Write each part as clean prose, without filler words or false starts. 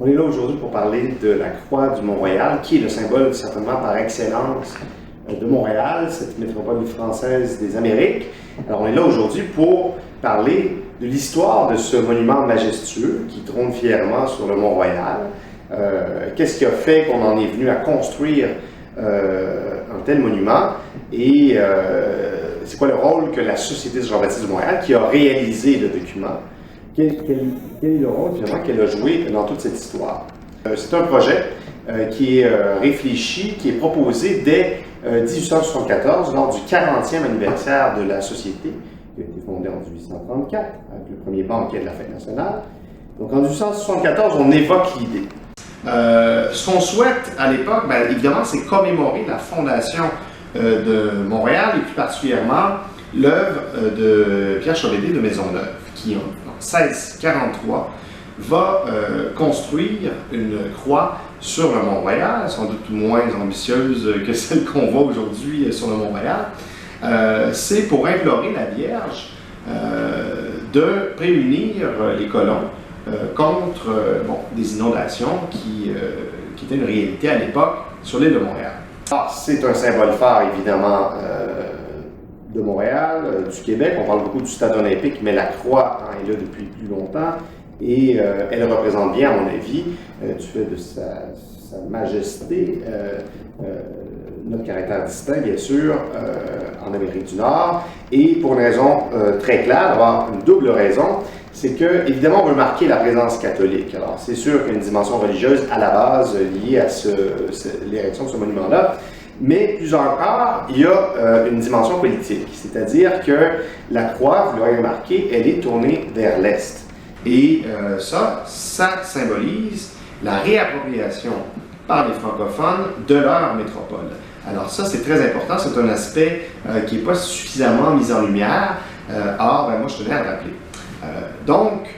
On est là aujourd'hui pour parler de la croix du Mont-Royal, qui est le symbole certainement par excellence de Montréal, cette métropole française des Amériques. Alors on est là aujourd'hui pour parler de l'histoire de ce monument majestueux qui trône fièrement sur le Mont-Royal. Qu'est-ce qui a fait qu'on en est venu à construire un tel monument et c'est quoi le rôle que la Société Jean-Baptiste du Montréal, qui a réalisé le document, quel est le rôle finalement qu'elle a joué dans toute cette histoire? C'est un projet qui est réfléchi, qui est proposé dès 1874, lors du 40e anniversaire de la Société, qui a été fondée en 1834, avec le premier banquet de la Fête nationale. Donc en 1874, on évoque l'idée. Ce qu'on souhaite à l'époque, évidemment, c'est commémorer la fondation de Montréal et plus particulièrement l'œuvre de Pierre Chevalier de Maisonneuve, qui en 1643 va construire une croix sur le Mont-Royal, sans doute moins ambitieuse que celle qu'on voit aujourd'hui sur le Mont-Royal. C'est pour implorer la Vierge de prémunir les colons contre des inondations qui étaient une réalité à l'époque sur l'île de Montréal. C'est un symbole fort, évidemment, de Montréal, du Québec. On parle beaucoup du Stade olympique, mais la croix est là depuis plus longtemps et elle représente bien, à mon avis, du fait de sa majesté, notre caractère distinct, bien sûr, en Amérique du Nord. Et pour une raison très claire, d'avoir une double raison, c'est que, évidemment, on veut marquer la présence catholique. Alors, c'est sûr qu'il y a une dimension religieuse à la base liée à l'érection de ce monument-là, mais plus encore, il y a une dimension politique, c'est-à-dire que la croix, vous l'aurez remarqué, elle est tournée vers l'Est. Et ça symbolise la réappropriation par les francophones de leur métropole. Alors ça, c'est très important, c'est un aspect qui n'est pas suffisamment mis en lumière. Or, moi, je tenais à le rappeler. Donc,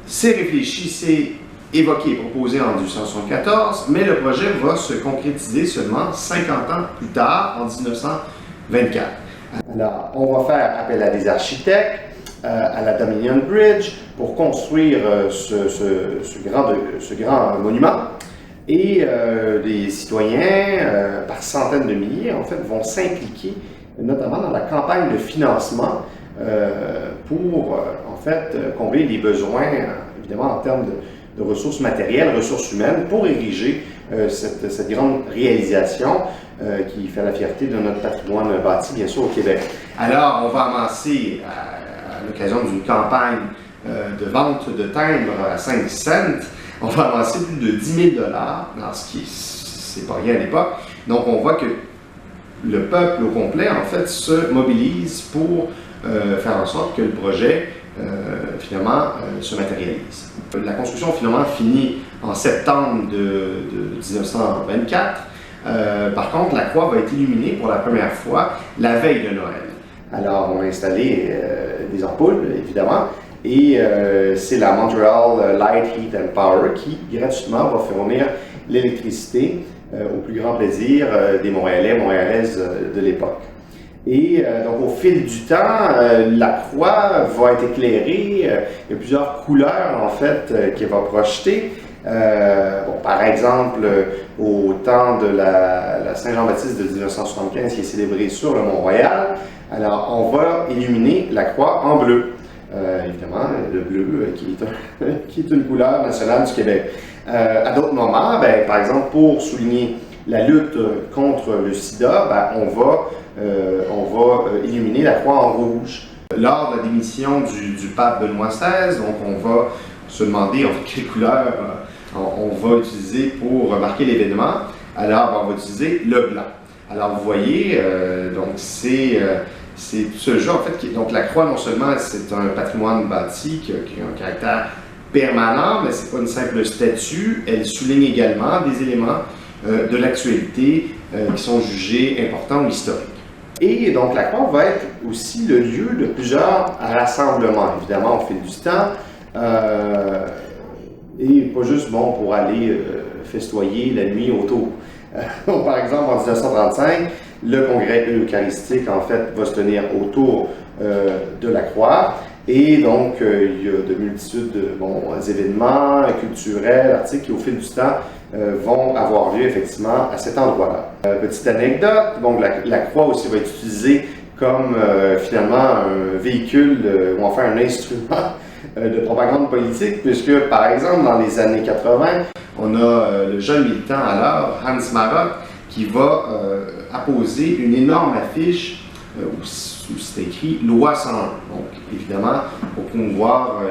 c'est réfléchi, c'est évoqué et proposé en 1874, mais le projet va se concrétiser seulement 50 ans plus tard, en 1924. Alors, on va faire appel à des architectes, à la Dominion Bridge, pour construire ce grand monument. Et les citoyens, par centaines de milliers, en fait, vont s'impliquer, notamment dans la campagne de financement pour, combler les besoins, évidemment, en termes de ressources matérielles, ressources humaines, pour ériger cette grande réalisation qui fait la fierté de notre patrimoine bâti, bien sûr, au Québec. Alors, on va amasser, à l'occasion d'une campagne de vente de timbres à 5 cents, on va amasser plus de 10 000 $, ce qui c'est pas rien à l'époque. Donc, on voit que le peuple au complet, en fait, se mobilise pour faire en sorte que le projet, finalement, se matérialise. La construction, finalement, finit en septembre de 1924. Par contre, la croix va être illuminée pour la première fois la veille de Noël. Alors, on a installé des ampoules, évidemment, et c'est la Montreal Light, Heat and Power qui, gratuitement, va fournir l'électricité au plus grand plaisir des Montréalais, Montréalaises de l'époque. Et donc, au fil du temps, la croix va être éclairée. Il y a plusieurs couleurs, en fait, qu'elle va projeter. Par exemple, au temps de la Saint-Jean-Baptiste de 1975, qui est célébrée sur le Mont-Royal, alors on va illuminer la croix en bleu. Évidemment, le bleu qui est une couleur nationale du Québec. À d'autres moments, par exemple, pour souligner la lutte contre le sida, on va illuminer la croix en rouge. Lors de la démission du pape Benoît XVI, donc on va se demander quelle couleur on va utiliser pour marquer l'événement. Alors, on va utiliser le blanc. Alors, vous voyez, donc c'est tout ce jeu, en fait. Donc, la croix, non seulement c'est un patrimoine bâti qui a un caractère permanent, mais c'est pas une simple statue. Elle souligne également des éléments de l'actualité qui sont jugés importants ou historiques. Et donc, la croix va être aussi le lieu de plusieurs rassemblements, évidemment, au fil du temps. Et pas juste pour aller festoyer la nuit autour. Par exemple, en 1935, le congrès eucharistique, en fait, va se tenir autour de la croix. Et donc, il y a de multitudes événements culturels, articles qui, au fil du temps, vont avoir lieu effectivement à cet endroit-là. Petite anecdote, donc la croix aussi va être utilisée comme finalement un véhicule ou enfin un instrument de propagande politique, puisque par exemple dans les années 80, on a le jeune militant alors, Hans Marock, qui va apposer une énorme affiche où c'est écrit Loi 101. Donc évidemment pour promouvoir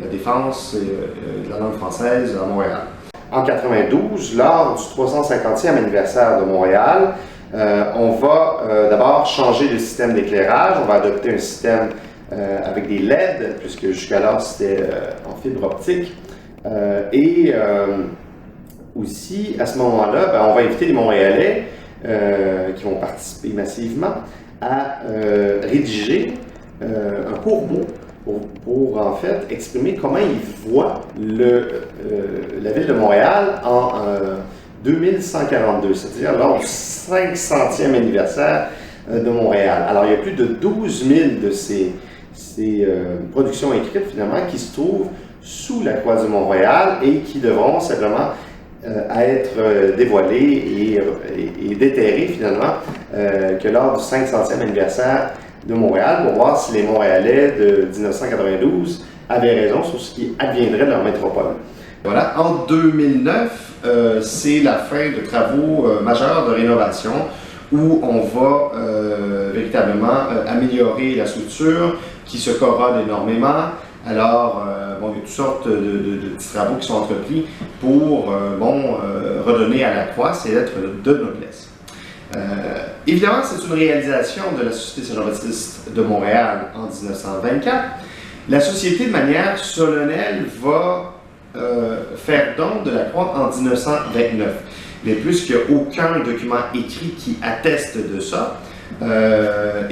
la défense de la langue française à Montréal. En 92, lors du 350e anniversaire de Montréal, on va d'abord changer le système d'éclairage. On va adopter un système avec des LED, puisque jusqu'alors c'était en fibre optique. Aussi, à ce moment-là, on va inviter les Montréalais qui vont participer massivement à rédiger un court mot pour en fait exprimer comment ils voient la ville de Montréal en 2142, c'est-à-dire lors du 500e anniversaire de Montréal. Alors, il y a plus de 12 000 de ces productions écrites, finalement, qui se trouvent sous la croix de Montréal et qui devront simplement être dévoilées et déterrées, finalement, que lors du 500e anniversaire de Montréal, pour voir si les Montréalais de 1992 avaient raison sur ce qui adviendrait de leur métropole. Voilà, en 2009, c'est la fin de travaux majeurs de rénovation où on va véritablement améliorer la structure qui se corrode énormément. Alors, il y a toutes sortes de petits travaux qui sont entrepris pour redonner à la croix ses lettres de noblesse. Évidemment, c'est une réalisation de la Société Saint-Jean-Baptiste de Montréal en 1924. La Société, de manière solennelle, va faire don de la croix en 1929. Mais puisqu'il n'y a aucun document écrit qui atteste de ça, ça va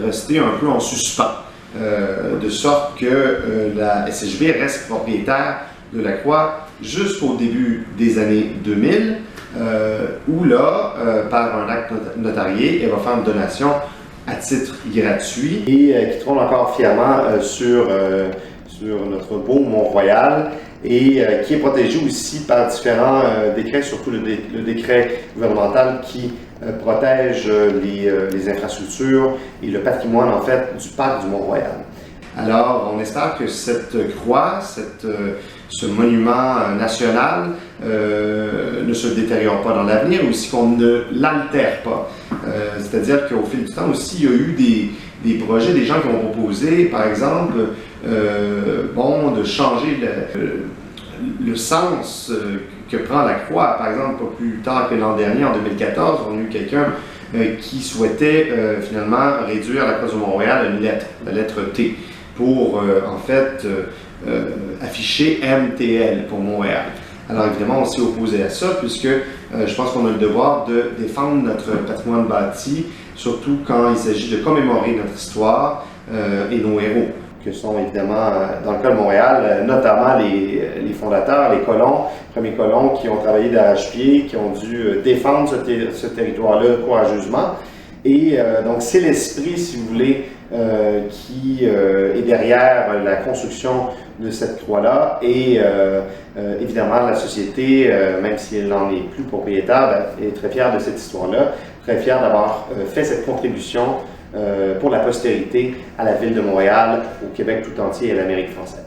rester un peu en suspens. De sorte que la SJB reste propriétaire de la croix jusqu'au début des années 2000, où là, par un acte notarié, elle va faire une donation à titre gratuit et qui trône encore fièrement sur notre beau Mont-Royal et qui est protégé aussi par différents décrets, surtout le décret gouvernemental qui protège les infrastructures et le patrimoine en fait du parc du Mont-Royal. Alors, on espère que cette croix, ce monument national ne se détériore pas dans l'avenir, aussi qu'on ne l'altère pas. C'est-à-dire qu'au fil du temps aussi, il y a eu des projets, des gens qui ont proposé, par exemple, de changer le sens que prend la croix. Par exemple, pas plus tard que l'an dernier, en 2014, on a eu quelqu'un qui souhaitait finalement réduire la croix de Montréal à une lettre, la lettre T, pour en fait afficher MTL pour Montréal. Alors évidemment, on s'est opposé à ça puisque je pense qu'on a le devoir de défendre notre patrimoine bâti, surtout quand il s'agit de commémorer notre histoire et nos héros, que sont évidemment, dans le cas de Montréal, notamment les fondateurs, les colons, premiers colons qui ont travaillé d'arrache-pied, qui ont dû défendre ce territoire-là courageusement. Et donc c'est l'esprit, si vous voulez, qui est derrière la construction de cette croix-là. Et évidemment, la société, même si elle n'en est plus propriétaire, est très fière de cette histoire-là, très fière d'avoir fait cette contribution pour la postérité à la ville de Montréal, au Québec tout entier et à l'Amérique française.